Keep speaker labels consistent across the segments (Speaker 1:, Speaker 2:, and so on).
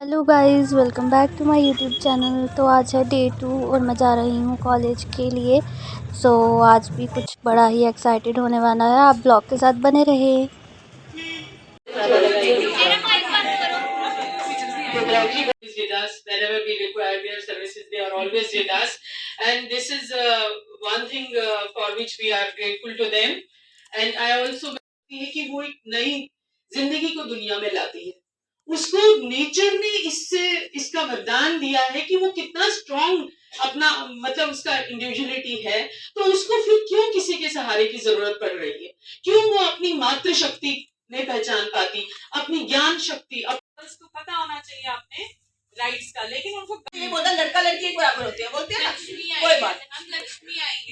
Speaker 1: Hello guys, welcome back to my YouTube channel. तो आज है डे 2 और मैं जा रही हूँ कॉलेज के लिए। आज भी कुछ बड़ा ही एक्साइटेड होने वाला है। आप ब्लॉग के साथ बने रहे।
Speaker 2: With us whenever we require their services. They are always with us, and this is one thing for which we are grateful to them. And I also है कि वो एक नई जिंदगी को दुनिया में लाती है। उसको नेचर ने इससे इसका वरदान दिया है कि वो कितना स्ट्रांग अपना मतलब उसका इंडिविजुअलिटी है, तो उसको फिर क्यों किसी के सहारे की जरूरत पड़ रही है? क्यों वो अपनी मातृ शक्ति नहीं पहचान पाती, अपनी ज्ञान शक्ति उसको पता होना चाहिए अपने राइट्स का। लेकिन उनको ये बोलता लड़का लड़की एक बराबर होते हैं, बोलते हैं ना, कोई बात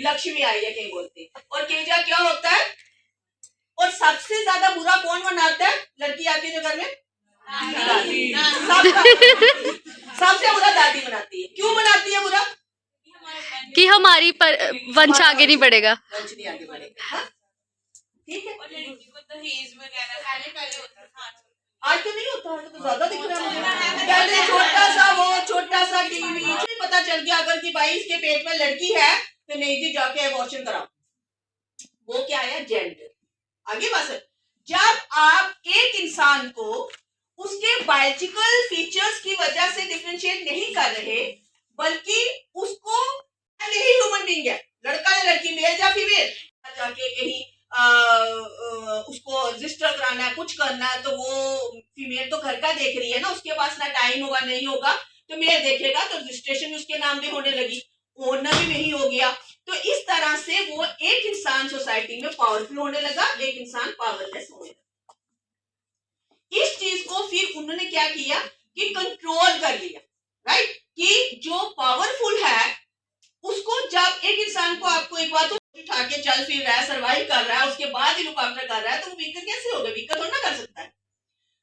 Speaker 2: लक्ष्मी आई है कहीं बोलते। और केजा क्या होता है, और सबसे ज्यादा बुरा कौन बनाता है? लड़की आती है जो घर में दादी। सबसे बुरा दादी बनाती है। क्यों बनाती है बुरा?
Speaker 1: कि हमारी वंश आगे नहीं बढ़ेगा,
Speaker 2: वंश नहीं आगे बढ़ेगा। ठीक है। और लड़की को दहेज वगैरह पहले होता था, आज तो नहीं होता है, तो ज्यादा दिख रहा है। पहले छोटा सा टीवी पता चल गया अगर कि भाई इसके पेट में लड़की है तो नहीं जी जाके एबॉर्शन कराओ। वो क्या है? जेंडर। आगे बस जब आप एक इंसान को उसके बायोलॉजिकल फीचर्स की वजह से डिफरेंशिएट नहीं कर रहे, बल्कि उसको नहीं ह्यूमन बीइंग है, लड़का या लड़की, मेल या फीमेल, जाके कहीं उसको रजिस्टर कराना है, कुछ करना है, तो वो फीमेल तो घर का देख रही है ना, उसके पास ना टाइम होगा, नहीं होगा, तो मेल देखेगा तो रजिस्ट्रेशन उसके नाम पे होने लगी, ओनर भी नहीं हो गया। तो इस तरह से वो एक इंसान सोसाइटी में पावरफुल होने लगा, एक इंसान पावरलेस होने लगा। इस चीज को फिर उन्होंने क्या किया कि कंट्रोल कर लिया, राइट, कि जो पावरफुल है उसको, जब एक इंसान को आपको एक बात उठा के चल फिर रहा है, सर्वाइव कर रहा है, उसके बाद ही लुक आफ्टर कर रहा है, तो वो वीकर कैसे होगा? वीकर थोड़ा ना कर सकता है।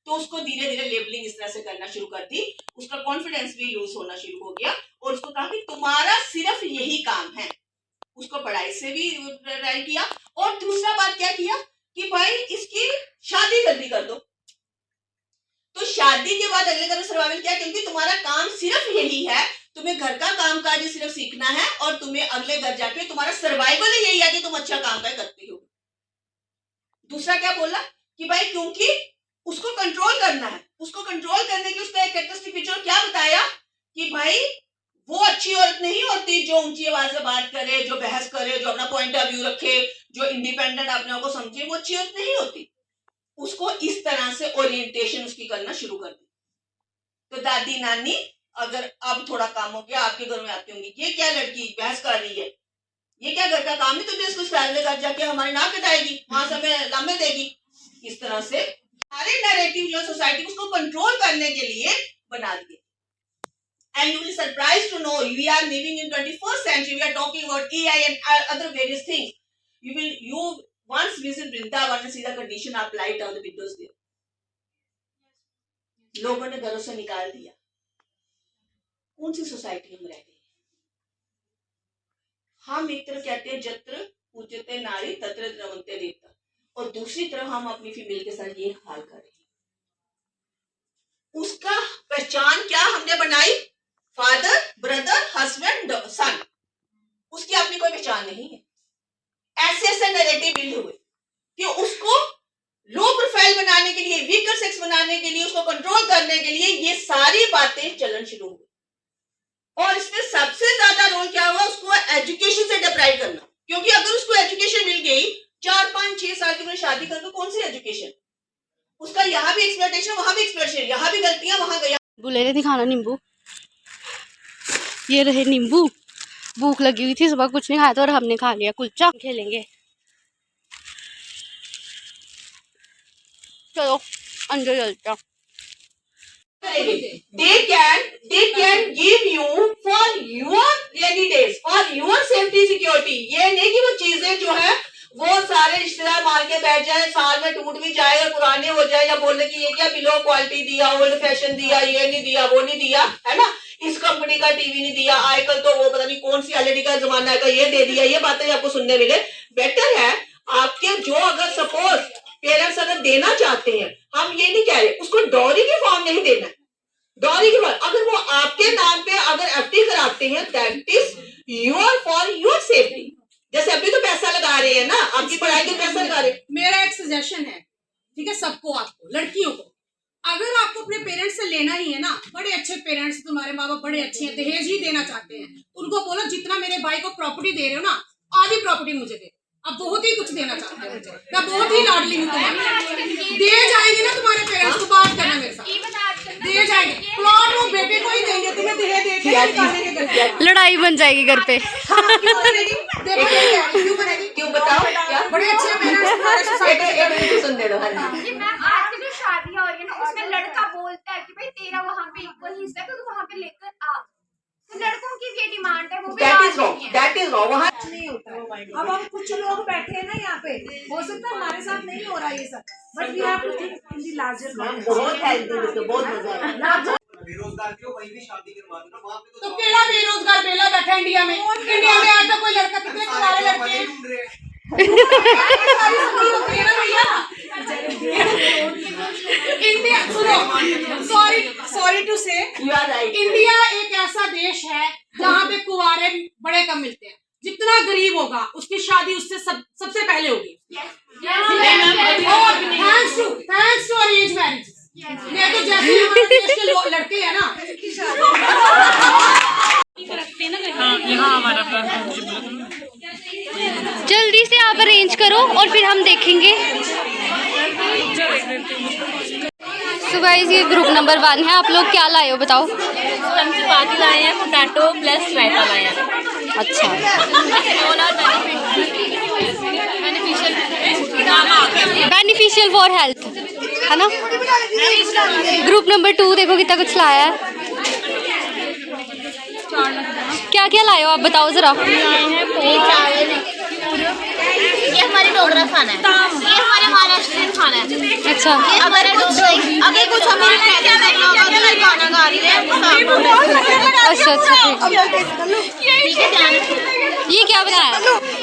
Speaker 2: तो उसको धीरे धीरे लेबलिंग इस तरह से करना शुरू कर दी, उसका कॉन्फिडेंस भी लूज होना शुरू हो गया, और उसको कहा कि तुम्हारा सिर्फ यही काम है। उसको पढ़ाई से भी ट्राई किया, और दूसरा बात क्या किया कि भाई इसकी शादी जल्दी कर दो। तो शादी के बाद अगले घर सर्वाइवल क्या, क्योंकि तुम्हारा काम सिर्फ यही है, तुम्हें घर का काम काज सिर्फ सीखना है, और तुम्हें अगले घर जाके तुम्हारा सर्वाइवल यही है कि तुम अच्छा काम काज करती हो। दूसरा क्या बोला कि भाई क्योंकि उसको कंट्रोल करना है, उसको कंट्रोल करने के उसका एक कैरेक्टरिस्टिक फीचर क्या बताया कि भाई वो अच्छी औरत नहीं होती जो ऊंची आवाज से बात करे, जो बहस करे, जो अपना पॉइंट ऑफ व्यू रखे, जो इंडिपेंडेंट अपने को समझे, वो अच्छी औरत नहीं होती। उसको इस तरह से ओरिएंटेशन उसकी करना शुरू कर दी। तो दादी नानी अगर अब थोड़ा काम हो गया, आपके घर में आती होंगी, ये क्या लड़की बहस कर रही है, ये क्या घर का काम है, तुझे इसको स्टाइल में घर जाके हमारी नाक कटाएगी, वहां से हमें लामे देगी। इस तरह से सारे नैरेटिव जो सोसाइटी उसको कंट्रोल करने के लिए बना दिए। And you will be surprised to know we are living in 21st century. We are talking about AI and other various things. You once visit Vrindavan and see the condition of light on the windows there. लोगों ने घरों से निकाल दिया। कौन सी society में रह गए? हम एक तरफ कहते हैं जत्र पूज्यते नारी तत्र द्रवन्ते देवता, और दूसरी तरफ हम अपनी फीमेल के साथ ये हाल कर रहे हैं। उसका पहचान क्या हमने बनाई? फादर, ब्रदर, हस्बैंड, सन। उसकी अपनी कोई पहचान नहीं है। ऐसे ऐसे नैरेटिव बिल्ड हुए कि उसको लो प्रोफाइल बनाने के लिए, वीकर सेक्स बनाने के लिए, उसको कंट्रोल करने के लिए ये सारी बातें चलन शुरू हुई। और इसमें सबसे ज्यादा रोल क्या हुआ? उसको एजुकेशन से डिप्राइव करना, क्योंकि अगर उसको एजुकेशन मिल गई 4, 5, 6 साल की उम्र शादी करके, कौन सी एजुकेशन? उसका यहाँ भी एक्सप्लॉयटेशन, वहां भी एक्सप्लॉयटेशन, यहाँ भी गलतियां, वहां गया।
Speaker 1: बुलेरे दिखाना नींबू। ये रहे नींबू। भूख लगी हुई थी, सुबह कुछ नहीं खाया था और हमने खा लिया कुलचा। खेलेंगे, चलो अंदर चलते हैं।
Speaker 2: They can give you for your rainy days, for your safety security. ये नहीं कि वो चीजें जो है वो सारे रिश्तेदार मार के बैठ जाए, साल में टूट भी जाए और पुराने हो जाए, या बोलने की ये क्या बिलो क्वालिटी दिया, ओल्ड फैशन दिया, ये नहीं दिया, वो नहीं दिया, है ना, इस कंपनी का टीवी नहीं दिया, आजकल तो वो पता नहीं कौन सी एलईडी का जमाना है, ये दे दिया, ये बातें आपको सुनने मिले। बेटर है आपके जो, अगर सपोज पेरेंट्स अगर देना चाहते हैं, हम ये नहीं कह रहे उसको डॉरी की फॉर्म नहीं देना है, डॉरी की बात, अगर वो आपके नाम पे अगर एफडी कराते हैं, that is your for your safety. जैसे अभी तो पैसा लगा रहे हैं ना, आपकी पढ़ाई के पैसा लगा रहे हैं।
Speaker 3: मेरा एक सजेशन है, ठीक है, सबको, आपको लड़कियों को, अगर आपको अपने पेरेंट्स से लेना ही है ना, बड़े अच्छे पेरेंट्स, तुम्हारे माँ बाप बड़े अच्छे हैं, दहेज ही देना चाहते हैं, उनको बोलो जितना मेरे भाई को प्रॉपर्टी दे रहे हो ना, आधी प्रॉपर्टी मुझे दे। अब बहुत ही कुछ देना चाहते हैं मुझे, मैं बहुत ही लाडली हूँ तुम्हारी। दे जाएंगे ना तुम्हारे पेरेंट्स, तो बात करना मेरे साथ, दे जाएंगे प्लॉट, वो बेटे को ही देंगे तुम्हें, दहेज दे के
Speaker 1: लड़ाई बन जाएगी घर पे।
Speaker 3: क्यों बनेगी? क्यों बनेगी?
Speaker 2: क्यों बताओ क्या?
Speaker 3: बड़े अच्छे पेरेंट्स तुम्हारे सोसाइटी
Speaker 2: सुन दे दो। हाँ जी,
Speaker 4: ये मैम आज की जो शादियां हो रही है ना, उसमें लड़का बोलता है कि भाई तेरा वहाँ पे इक्वल हिस्सा है, तो तू वहाँ पे लेकर आ। तो लड़कों की ये डिमांड है, वो भी
Speaker 2: दैट
Speaker 4: आज
Speaker 2: इज रॉन्ग,
Speaker 4: नहीं है।
Speaker 2: That is wrong. वहाँ
Speaker 3: नहीं होता है। अब हम कुछ लोग बैठे हैं ना यहाँ पे, हो सकता है हमारे साथ नहीं हो रहा ये सब, but we have to think in the larger context.
Speaker 2: बहुत हेल्दी, बहुत मजा आया।
Speaker 5: बेरोजगार क्यों, वहीं भी शादी करवा दो ना, वहाँ पे
Speaker 3: तो केड़ा बेरोजगार बेला बैठा इंडिया में? इंडिया में आज तक कोई लड़का, कितने कुंवारे लड़के हैं?
Speaker 5: ढूंढ रहे हैं।
Speaker 3: इंडिया, सुनो, सॉरी टू से,
Speaker 2: यू आर राइट।
Speaker 3: इंडिया एक ऐसा देश है जहाँ पे कुंवारे बड़े कम मिलते हैं। जितना गरीब होगा उसकी शादी उससे सबसे पहले होगी। और थैंक्स टू अरेंज मैरिज, नहीं तो जैसे हमारे देश के लड़के हैं ना,
Speaker 1: जल्दी से आप अरेंज करो और फिर हम देखेंगे। सो गाइस, ये ग्रुप नंबर 1 है। आप लोग क्या लाए हो बताओ?
Speaker 6: हम चपाती लाए हैं, पोटैटो प्लस रायता लाए हैं।
Speaker 1: अच्छा, बेनिफिशियल फॉर हेल्थ है ना। ग्रुप नंबर 2 देखो कितना कुछ लाया है। क्या क्या लाए हो आप बताओ जरा।
Speaker 6: ये हमारे डोगरा खाना है, ये हमारे महाराष्ट्रियन खाना है।
Speaker 1: अच्छा,
Speaker 6: ये हमारा डोगरा, अगर कुछ हमें पैदल करना होगा तो ये गाना गा रही है।
Speaker 1: अच्छा अच्छा,
Speaker 6: ठीक है, ध्यान रखो।
Speaker 1: ये क्या बनाया?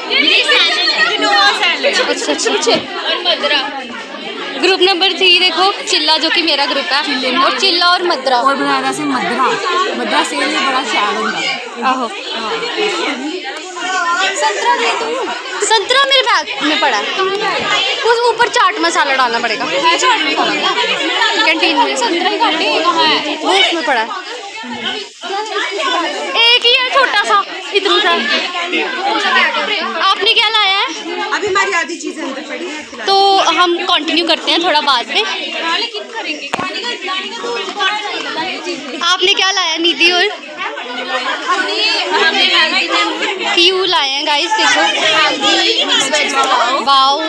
Speaker 6: ये सैलेड है, किनोआ सैलेड।
Speaker 1: अच्छा अच्छा।
Speaker 6: और मदरा।
Speaker 1: ग्रुप नंबर 3 देखो, चिल्ला जो कि मेरा ग्रुप है, और चिल्ला और मदरा।
Speaker 7: और बनाया से मदरा से ये बड़ा ख्याल होगा।
Speaker 1: आहो, संतरा मेरे बैग में पड़ा है, उस ऊपर चाट मसाला डालना पड़ेगा। कैंटीन में संतरा कहाँ है? वो उसमें पड़ा है, एक ही है छोटा सा, इतना सा। आपने क्या लाया है?
Speaker 7: अभी हमारी आधी चीजें अंदर पड़ी है,
Speaker 1: तो हम कंटिन्यू करते हैं थोड़ा बाद में। आपने क्या लाया निधि? और यू लाए हैं गाइस, देखो। Wow,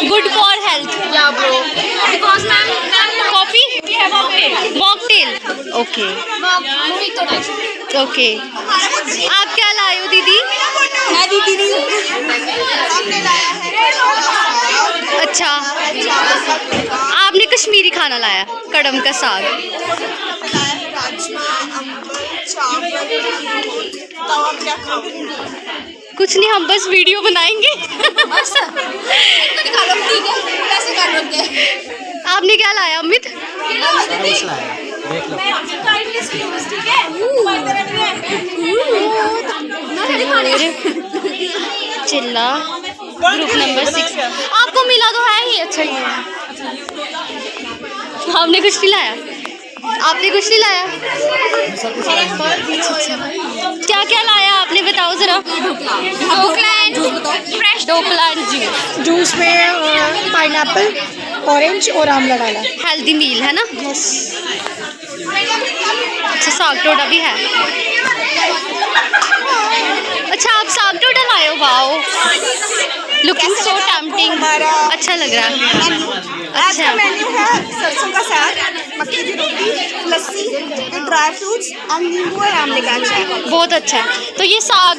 Speaker 1: good for health. Coffee, mocktail, okay okay. आप क्या लाए हो दीदी?
Speaker 7: मैं दीदी नहीं हमने लाया है।
Speaker 1: अच्छा, आपने कश्मीरी खाना लाया, कड़म का साग।
Speaker 7: राजमा, अम्बल, चावल, तो आप क्या खाओगे?
Speaker 1: कुछ नहीं, हम बस वीडियो बनाएंगे।
Speaker 7: कैसे कर रहे?
Speaker 1: आपने क्या लाया अमित? चिल्ला ग्रुप नंबर 6 आपको मिला तो है ही। अच्छा, ये आपने कुछ नहीं लाया? आपने कुछ नहीं लाया? क्या क्या लाया आपने बताओ जरा। फ्रेश ढोकला
Speaker 7: जूस में पाइनएप्पल, ऑरेंज और आमला डाला।
Speaker 1: हेल्दी मील है ना। अच्छा, साग टोटा भी है। अच्छा, आप साग टोटा लाए हो? Wow, looking so tempting. अच्छा लग रहा है। अच्छा,
Speaker 7: मेन्यू है सरसों का साग, मक्की की रोटी, लस्सी, ड्राई फ्रूट्स और नींबू और आमले का अचार।
Speaker 1: बहुत अच्छा है। तो ये साग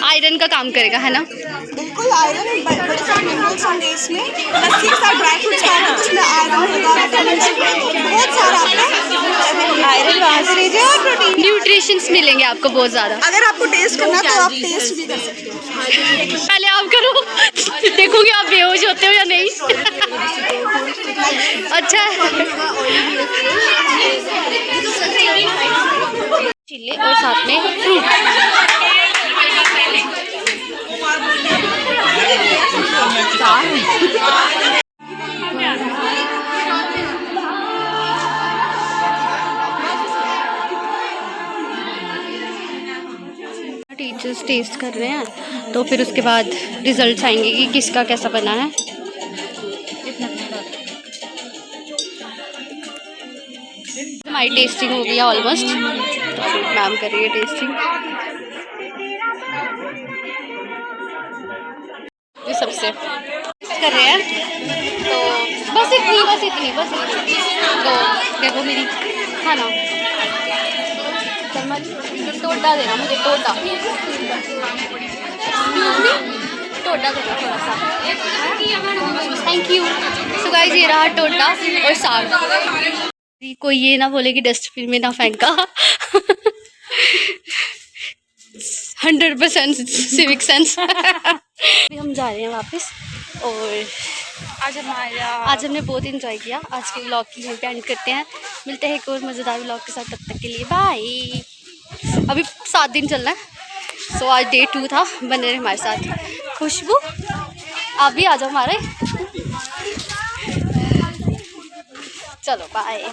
Speaker 1: आयरन का काम करेगा है ना।
Speaker 7: बिल्कुल आयरन, बड़े सारे मिनरल्स होंगे इसमें। लस्सी के साथ ड्राई फ्रूट्स खाना, उसमें आयरन होगा, विटामिन सी, बहुत सारा आपका आयरन वहाँ से लीजिए और प्रोटीन
Speaker 1: न्यूट्रिशंस मिलेंगे आपको बहुत ज़्यादा।
Speaker 7: अगर आपको टेस्ट करना है तो आप टेस्ट भी कर सकते हो।
Speaker 1: पहले आप करो, देखूंगी आप बेहोश होते हो या नहीं। अच्छा चिल्ले और साथ में फ्रूट। टीचर्स टेस्ट कर रहे हैं तो फिर उसके बाद रिजल्ट्स आएंगे कि किसका कैसा बना है। हमारी टेस्टिंग हो गई है ऑलमोस्ट, मैम कर रही है टेस्टिंग। ये सबसे कर रहे हैं तो बस इतनी तो देखो मेरी खाना टोटा देना मुझे, टोटा देना थोड़ा सा, थैंक यू। सो गाइस ये रहा टोटा और साग। कोई ये ना बोले कि डस्टबिन में ना फेंका। 100% सिविक सेंस। अभी हम जा रहे हैं वापस और आज हमने बहुत इंजॉय किया। आज के व्लॉग की यहीं पे एंड करते हैं, मिलते हैं एक और मज़ेदार व्लॉग के साथ, तब तक के लिए बाय। अभी 7 दिन चलना है, सो आज डे 2 था, बने रहे हमारे साथ। खुशबू आप भी आ जाओ हमारे, चलो बाय।